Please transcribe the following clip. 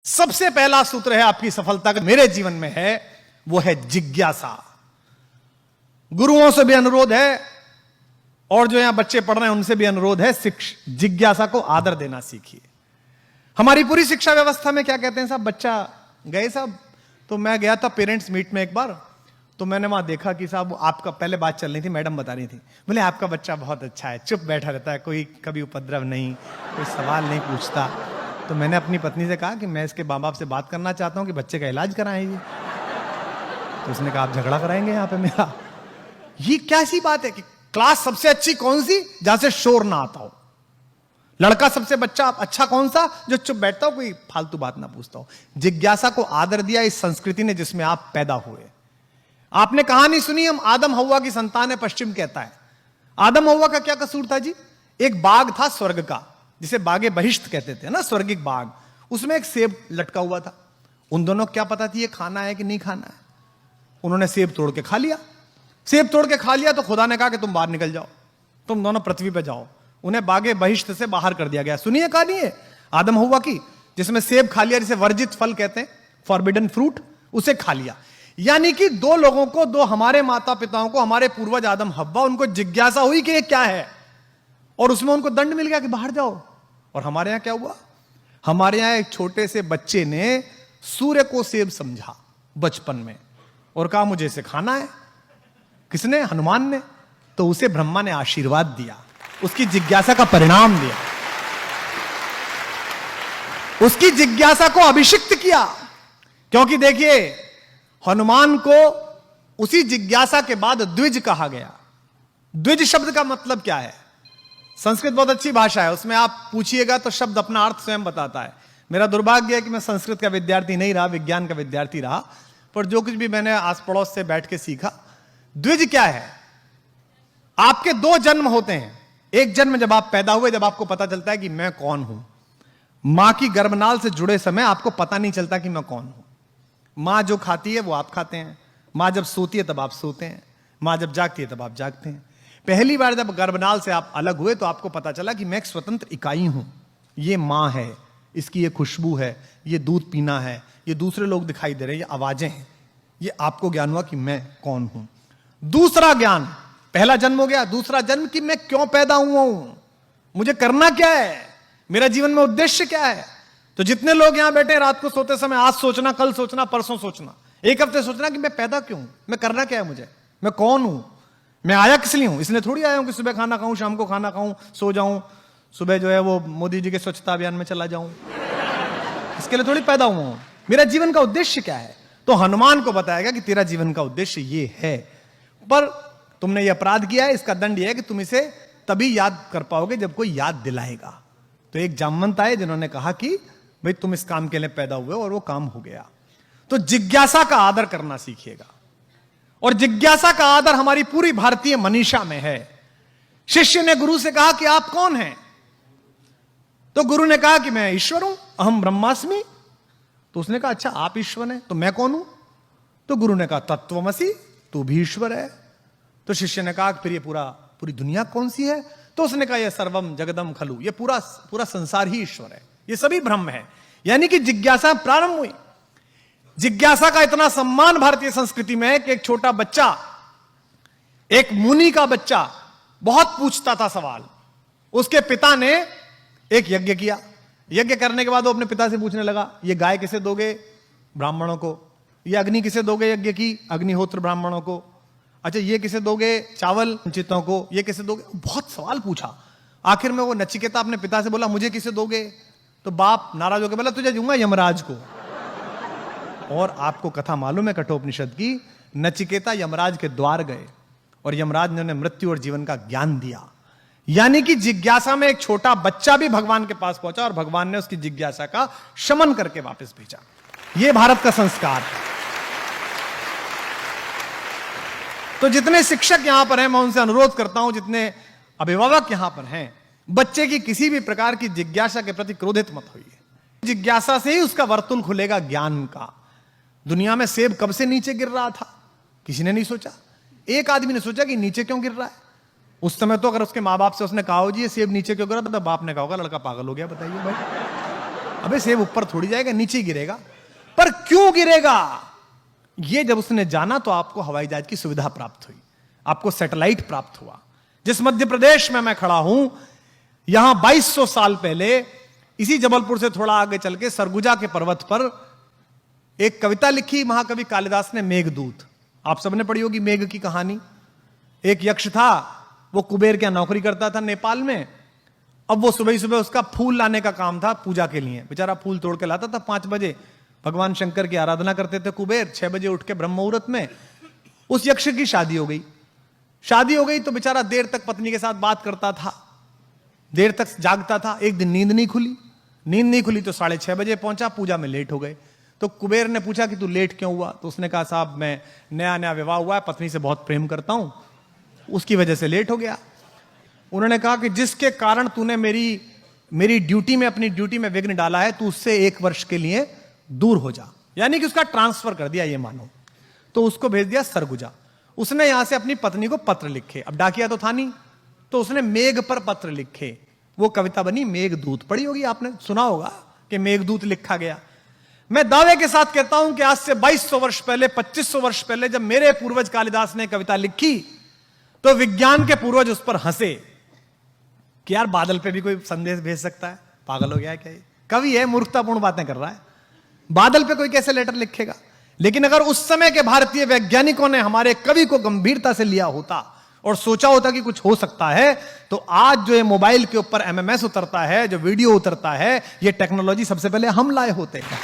सबसे पहला सूत्र है आपकी सफलता का मेरे जीवन में है, वो है जिज्ञासा। गुरुओं से भी अनुरोध है और जो यहां बच्चे पढ़ रहे हैं उनसे भी अनुरोध है, जिज्ञासा को आदर देना सीखिए। हमारी पूरी शिक्षा व्यवस्था में क्या कहते हैं साहब, बच्चा गए साहब, तो मैं गया था पेरेंट्स मीट में एक बार, तो मैंने वहां देखा कि साहब आपका पहले बात चल रही थी, मैडम बता रही थी, बोले आपका बच्चा बहुत अच्छा है, चुप बैठा रहता है, कोई कभी उपद्रव नहीं, कोई सवाल नहीं पूछता। तो मैंने अपनी पत्नी से कहा कि मैं इसके माँ बाप से बात करना चाहता हूं कि बच्चे का इलाज कराएंगे। तो उसने कहा आप झगड़ा कराएंगे यहां पे मेरा। ये कैसी बात है कि क्लास सबसे अच्छी कौन सी, जहां से शोर ना आता हो। लड़का सबसे बच्चा अच्छा कौन सा, जो चुप बैठता हो, कोई फालतू बात ना पूछता हो। जिज्ञासा को आदर दिया इस संस्कृति ने जिसमें आप पैदा हुए। आपने कहानी सुनी, हम आदम हव्वा की संतान है, पश्चिम कहता है। आदम हव्वा का क्या कसूर था जी? एक बाग था स्वर्ग का, जिसे बागे बहिष्ठ कहते थे ना, स्वर्गिक बाग। उसमें एक सेब लटका हुआ था। उन दोनों को क्या पता थी ये खाना है कि नहीं खाना है। उन्होंने सेब तोड़ के खा लिया। सेब तोड़ के खा लिया तो खुदा ने कहा कि तुम बाहर निकल जाओ, तुम दोनों पृथ्वी पे जाओ। उन्हें बागे बहिष्ठ से बाहर कर दिया गया। सुनिए कहानी है आदम हव्वा की, जिसमें सेब खा लिया, जिसे वर्जित फल कहते हैं, फॉरबिडन फ्रूट, उसे खा लिया। यानी कि दो लोगों को, दो हमारे माता पिताओं को, हमारे पूर्वज आदम हव्वा, उनको जिज्ञासा हुई कि ये क्या है, और उसमें उनको दंड मिल गया कि बाहर जाओ। और हमारे यहां क्या हुआ? हमारे यहां एक छोटे से बच्चे ने सूर्य को सेब समझा बचपन में और कहा मुझे इसे खाना है। किसने? हनुमान ने। तो उसे ब्रह्मा ने आशीर्वाद दिया, उसकी जिज्ञासा का परिणाम दिया, उसकी जिज्ञासा को अभिषिक्त किया। क्योंकि देखिए, हनुमान को उसी जिज्ञासा के बाद द्विज कहा गया। द्विज शब्द का मतलब क्या है? संस्कृत बहुत अच्छी भाषा है, उसमें आप पूछिएगा तो शब्द अपना अर्थ स्वयं बताता है। मेरा दुर्भाग्य है कि मैं संस्कृत का विद्यार्थी नहीं रहा, विज्ञान का विद्यार्थी रहा, पर जो कुछ भी मैंने आस पड़ोस से बैठ के सीखा। द्विज क्या है? आपके दो जन्म होते हैं। एक जन्म जब आप पैदा हुए, जब आपको पता चलता है कि मैं कौन हूं। मां की गर्भनाल से जुड़े समय आपको पता नहीं चलता कि मैं कौन हूं। मां जो खाती है वो आप खाते हैं, मां जब सोती है तब आप सोते हैं, मां जब जागती है तब आप जागते हैं। पहली बार जब गर्भनाल से आप अलग हुए तो आपको पता चला कि मैं एक स्वतंत्र इकाई हूं। ये मां है, इसकी ये खुशबू है, ये दूध पीना है, ये दूसरे लोग दिखाई दे रहे हैं, ये आवाजें हैं। ये आपको ज्ञान हुआ कि मैं कौन हूं। दूसरा ज्ञान, पहला जन्म हो गया। दूसरा जन्म कि मैं क्यों पैदा हुआ हूं, मुझे करना क्या है, मेरा जीवन में उद्देश्य क्या है। तो जितने लोग यहां बैठे रात को सोते समय आज सोचना, कल सोचना, परसों सोचना, एक हफ्ते सोचना कि मैं पैदा क्यों हूं, मैं करना क्या है, मुझे, मैं कौन हूं, मैं आया किस लिए हूं। इसलिए थोड़ी आया हूं कि सुबह खाना खाऊं, शाम को खाना खाऊं, सो जाऊं, सुबह जो है वो मोदी जी के स्वच्छता अभियान में चला जाऊं। इसके लिए थोड़ी पैदा हुआ हूं। मेरा जीवन का उद्देश्य क्या है? तो हनुमान को बताया गया कि तेरा जीवन का उद्देश्य ये है, पर तुमने ये अपराध किया है, इसका दंड यह है कि तुम इसे तभी याद कर पाओगे जब कोई याद दिलाएगा। तो एक जामवंत आए जिन्होंने कहा कि भाई तुम इस काम के लिए पैदा हुए, और वो काम हो गया। तो जिज्ञासा का आदर करना सीखिएगा, और जिज्ञासा का आदर हमारी पूरी भारतीय मनीषा में है। शिष्य ने गुरु से कहा कि आप कौन हैं? तो गुरु ने कहा कि मैं ईश्वर हूं, अहम ब्रह्मास्मि। तो उसने कहा अच्छा आप ईश्वर हैं, तो मैं कौन हूं? तो गुरु ने कहा तत्वमसि, तू भी ईश्वर है। तो शिष्य ने कहा फिर ये पूरी दुनिया कौन सी है? तो उसने कहा यह सर्वम जगदम खलु, ये पूरा संसार ही ईश्वर है, ये सभी ब्रह्म है। यानी कि जिज्ञासा प्रारंभ हुई। जिज्ञासा का इतना सम्मान भारतीय संस्कृति में है कि एक छोटा बच्चा, एक मुनि का बच्चा, बहुत पूछता था सवाल। उसके पिता ने एक यज्ञ किया। यज्ञ करने के बाद वो अपने पिता से पूछने लगा, ये गाय किसे दोगे? ब्राह्मणों को। ये अग्नि किसे दोगे? यज्ञ की अग्निहोत्र ब्राह्मणों को। अच्छा ये किसे दोगे? चावल वंचितों को। ये किसे दोगे? बहुत सवाल पूछा। आखिर में वो नचिकेता अपने पिता से बोला मुझे किसे दोगे? तो बाप नाराज होकर बोला तुझे दूंगा यमराज को। और आपको कथा मालूम है कठोपनिषद की, नचिकेता यमराज के द्वार गए और यमराज ने उन्हें मृत्यु और जीवन का ज्ञान दिया। यानी कि जिज्ञासा में एक छोटा बच्चा भी भगवान के पास पहुंचा और भगवान ने उसकी जिज्ञासा का शमन करके वापस भेजा। यह भारत का संस्कार है। तो जितने शिक्षक यहां पर हैं, मैं उनसे अनुरोध करता हूं, जितने अभिभावक यहां पर हैं, बच्चे की किसी भी प्रकार की जिज्ञासा के प्रति क्रोधित मत होइए। जिज्ञासा से ही उसका वर्तुल खुलेगा ज्ञान का। दुनिया में सेब कब से नीचे गिर रहा था, किसी ने नहीं सोचा। एक आदमी ने सोचा कि नीचे क्यों गिर रहा है। उस समय तो अगर उसके माँ बाप से उसने कहा हो जी ये सेब नीचे क्यों गिरा, तो बाप ने कहा होगा लड़का पागल हो गया, बताइए भाई अबे सेब ऊपर थोड़ी जाएगा, नीचे ही गिरेगा। पर क्यों गिरेगा? ये जब उसने जाना तो आपको हवाई जहाज की सुविधा प्राप्त हुई, आपको सैटेलाइट प्राप्त हुआ। जिस मध्य प्रदेश में मैं खड़ा हूं, यहां 2200 साल पहले इसी जबलपुर से थोड़ा आगे चल के सरगुजा के पर्वत पर एक कविता लिखी महाकवि कालिदास ने, मेघदूत। आप सबने पढ़ी होगी मेघ की कहानी। एक यक्ष था, वो कुबेर क्या नौकरी करता था नेपाल में। अब वो सुबह सुबह उसका फूल लाने का काम था पूजा के लिए। बेचारा फूल तोड़ के लाता था 5 बजे। भगवान शंकर की आराधना करते थे कुबेर। 6 बजे उठ के ब्रह्म मुहूर्त में उस यक्ष की शादी हो गई। शादी हो गई तो बेचारा देर तक पत्नी के साथ बात करता था, देर तक जागता था। एक दिन नींद नहीं खुली तो 6:30 बजे पहुंचा, पूजा में लेट हो गए। तो कुबेर ने पूछा कि तू लेट क्यों हुआ? तो उसने कहा साहब मैं नया विवाह हुआ है, पत्नी से बहुत प्रेम करता हूं, उसकी वजह से लेट हो गया। उन्होंने कहा कि जिसके कारण तूने मेरी ड्यूटी में, अपनी ड्यूटी में विघ्न डाला है, तू उससे 1 वर्ष के लिए दूर हो जा। यानी कि उसका ट्रांसफर कर दिया, ये मानो। तो उसको भेज दिया सरगुजा। उसने यहां से अपनी पत्नी को पत्र लिखे। अब डाकिया तो था नहीं, तो उसने मेघ पर पत्र लिखे। वो कविता बनी मेघदूत। पढ़ी होगी आपने, सुना होगा कि मेघदूत लिखा गया। मैं दावे के साथ कहता हूं कि आज से 2200 वर्ष पहले, 2500 वर्ष पहले जब मेरे पूर्वज कालिदास ने कविता लिखी, तो विज्ञान के पूर्वज उस पर हंसे कि यार बादल पे भी कोई संदेश भेज सकता है, पागल हो गया है क्या ये? कवि है, मूर्खतापूर्ण बातें कर रहा है, बादल पे कोई कैसे लेटर लिखेगा? लेकिन अगर उस समय के भारतीय वैज्ञानिकों ने हमारे कवि को गंभीरता से लिया होता और सोचा होता कि कुछ हो सकता है, तो आज जो ये मोबाइल के ऊपर MMS उतरता है, जो वीडियो उतरता है, ये टेक्नोलॉजी सबसे पहले हम लाए होते हैं।